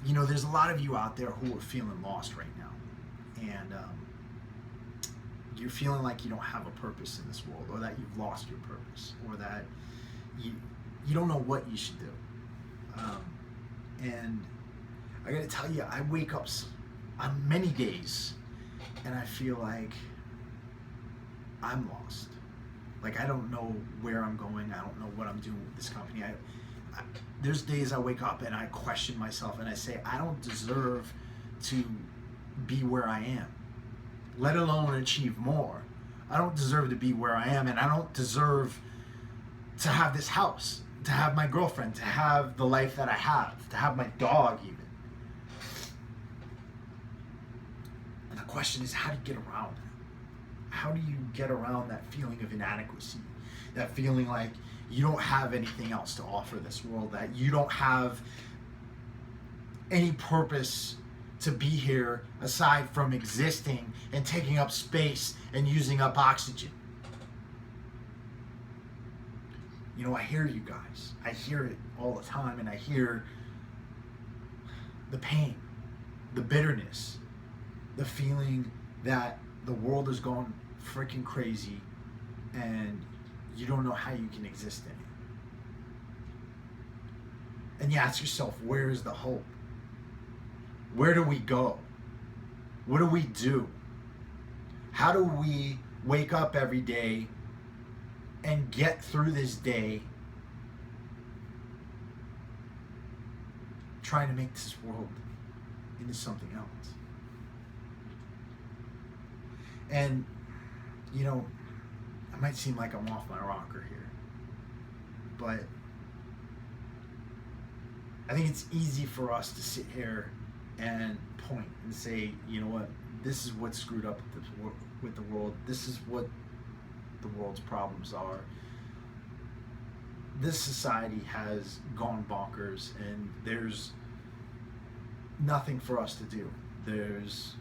there's a lot of you out there who are feeling lost right now, and you're feeling like you don't have a purpose in this world, or that you've lost your purpose, or that you don't know what you should do. And I gotta tell you, I wake up on many days and I feel like I'm lost. Like, I don't know where I'm going. I don't know what I'm doing with this company. There's days I wake up and I question myself and I say, I don't deserve to be where I am, let alone achieve more. I don't deserve to be where I am, and I don't deserve to have this house, to have my girlfriend, to have the life that I have, to have my dog even. And the question is, how do you get around that? How do you get around that feeling of inadequacy? That feeling like you don't have anything else to offer this world, that you don't have any purpose to be here aside from existing and taking up space and using up oxygen. I hear you guys. I hear it all the time, and I hear the pain, the bitterness, the feeling that the world has gone freaking crazy and you don't know how you can exist in it. And you ask yourself, where is the hope? Where do we go? What do we do? How do we wake up every day and get through this day trying to make this world into something else? And, I might seem like I'm off my rocker here, but I think it's easy for us to sit here and point and say, you know what, this is what's screwed up with the world. This is what the world's problems are. This society has gone bonkers, and there's nothing for us to do. There's,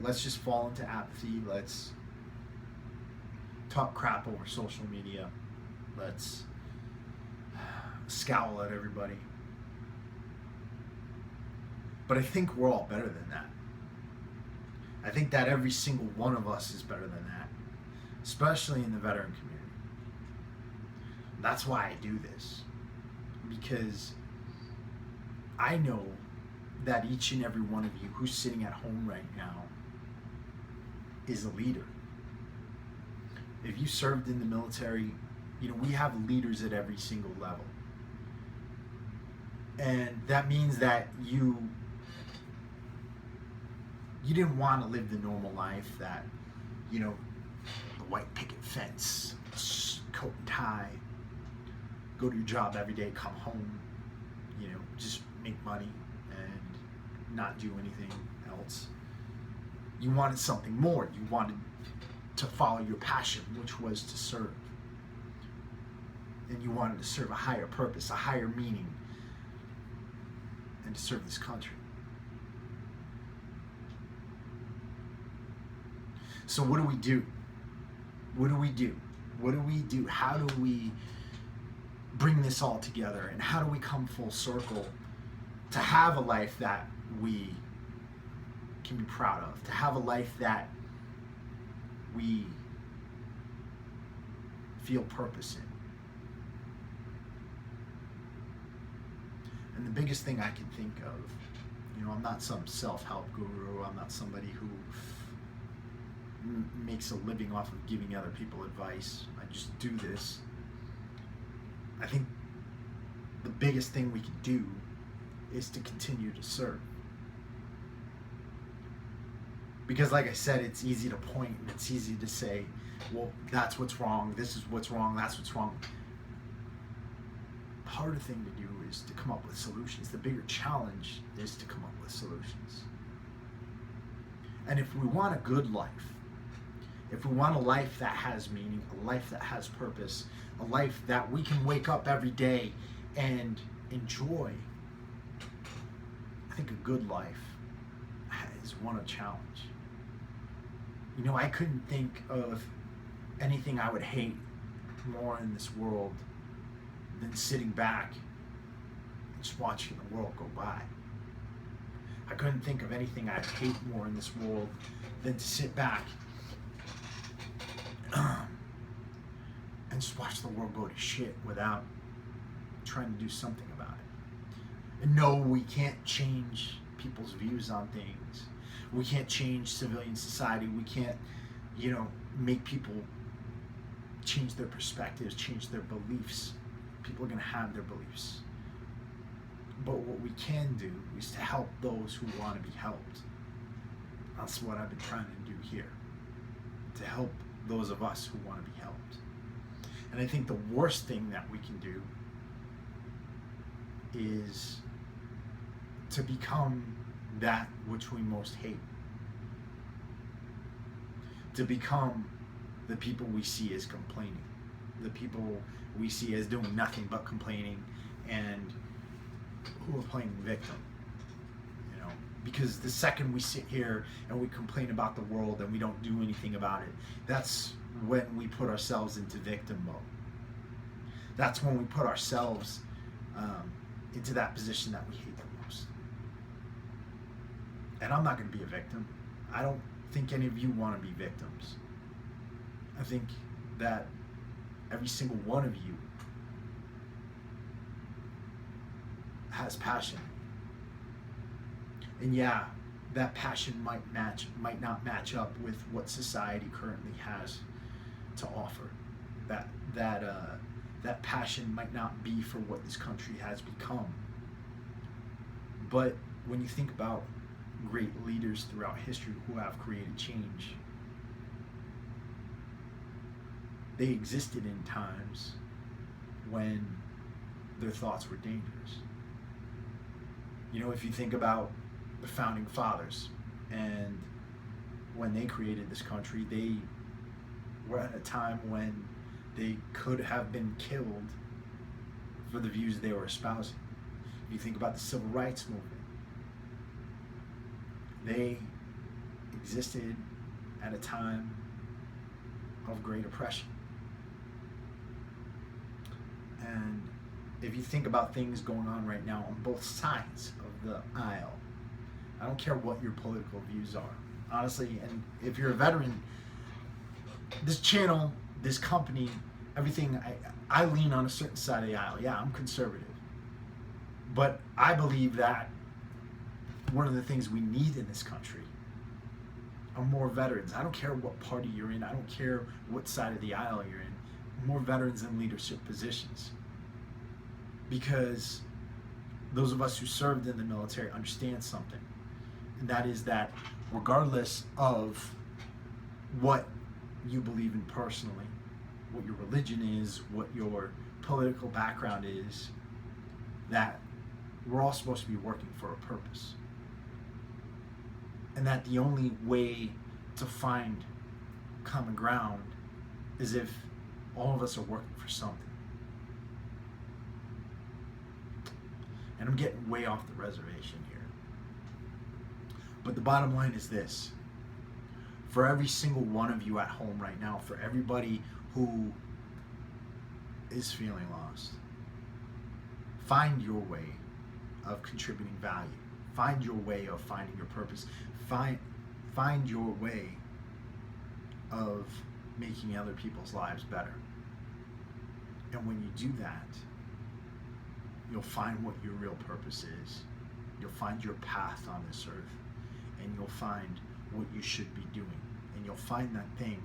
let's just fall into apathy. Let's talk crap over social media. Let's scowl at everybody. But I think we're all better than that. I think that every single one of us is better than that, especially in the veteran community. That's why I do this, because I know that each and every one of you who's sitting at home right now is a leader. If you served in the military, we have leaders at every single level. And that means that you didn't want to live the normal life that, the white picket fence, coat and tie, go to your job every day, come home, just make money and not do anything else. You wanted something more. You wanted to follow your passion, which was to serve. And you wanted to serve a higher purpose, a higher meaning, and to serve this country. So what do we do? What do we do? What do we do? How do we bring this all together? And how do we come full circle to have a life that we can be proud of? To have a life that we feel purpose in? And the biggest thing I can think of, I'm not some self-help guru. I'm not somebody who makes a living off of giving other people advice. I just do this. I think the biggest thing we can do is to continue to serve. Because like I said, it's easy to point and it's easy to say, well, that's what's wrong, this is what's wrong, that's what's wrong. The harder thing to do is to come up with solutions. The bigger challenge is to come up with solutions. And if we want a good life, if we want a life that has meaning, a life that has purpose, a life that we can wake up every day and enjoy, I think a good life is one a challenge. I couldn't think of anything I would hate more in this world than sitting back and just watching the world go by. I couldn't think of anything I hate more in this world than to sit back and just watch the world go to shit without trying to do something about it. And no, we can't change people's views on things. We can't change civilian society. We can't, make people change their perspectives, change their beliefs. People are going to have their beliefs. But what we can do is to help those who want to be helped. That's what I've been trying to do here. To help those of us who want to be helped. And I think the worst thing that we can do is to become that which we most hate. To become the people we see as complaining. The people we see as doing nothing but complaining and who are playing victim. Because the second we sit here and we complain about the world and we don't do anything about it, that's when we put ourselves into victim mode. That's when we put ourselves into that position that we hate the most. And I'm not going to be a victim. I don't think any of you want to be victims. I think that every single one of you has passion. And yeah, that passion might not match up with what society currently has to offer. That passion might not be for what this country has become. But when you think about great leaders throughout history who have created change, they existed in times when their thoughts were dangerous. If you think about the founding fathers, and when they created this country, they were at a time when they could have been killed for the views they were espousing. If you think about the civil rights movement, they existed at a time of great oppression. And if you think about things going on right now on both sides of the aisle, I don't care what your political views are, honestly. And if you're a veteran, this channel, this company, everything, I lean on a certain side of the aisle. Yeah, I'm conservative. But I believe that one of the things we need in this country are more veterans. I don't care what party you're in. I don't care what side of the aisle you're in. More veterans in leadership positions. Because those of us who served in the military understand something. And that is that regardless of what you believe in personally, what your religion is, what your political background is, that we're all supposed to be working for a purpose. And that the only way to find common ground is if all of us are working for something. And I'm getting way off the reservation here. But the bottom line is this. For every single one of you at home right now, for everybody who is feeling lost, find your way of contributing value. Find your way of finding your purpose. Find your way of making other people's lives better. And when you do that, you'll find what your real purpose is. You'll find your path on this earth. And you'll find what you should be doing. And you'll find that thing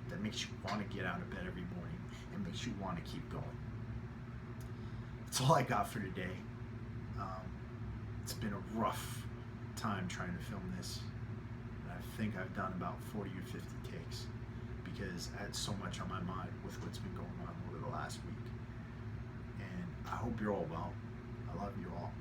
that makes you want to get out of bed every morning and makes you want to keep going. That's all I got for today. It's been a rough time trying to film this. And I think I've done about 40 or 50 takes because I had so much on my mind with what's been going on over the last week. And I hope you're all well. I love you all.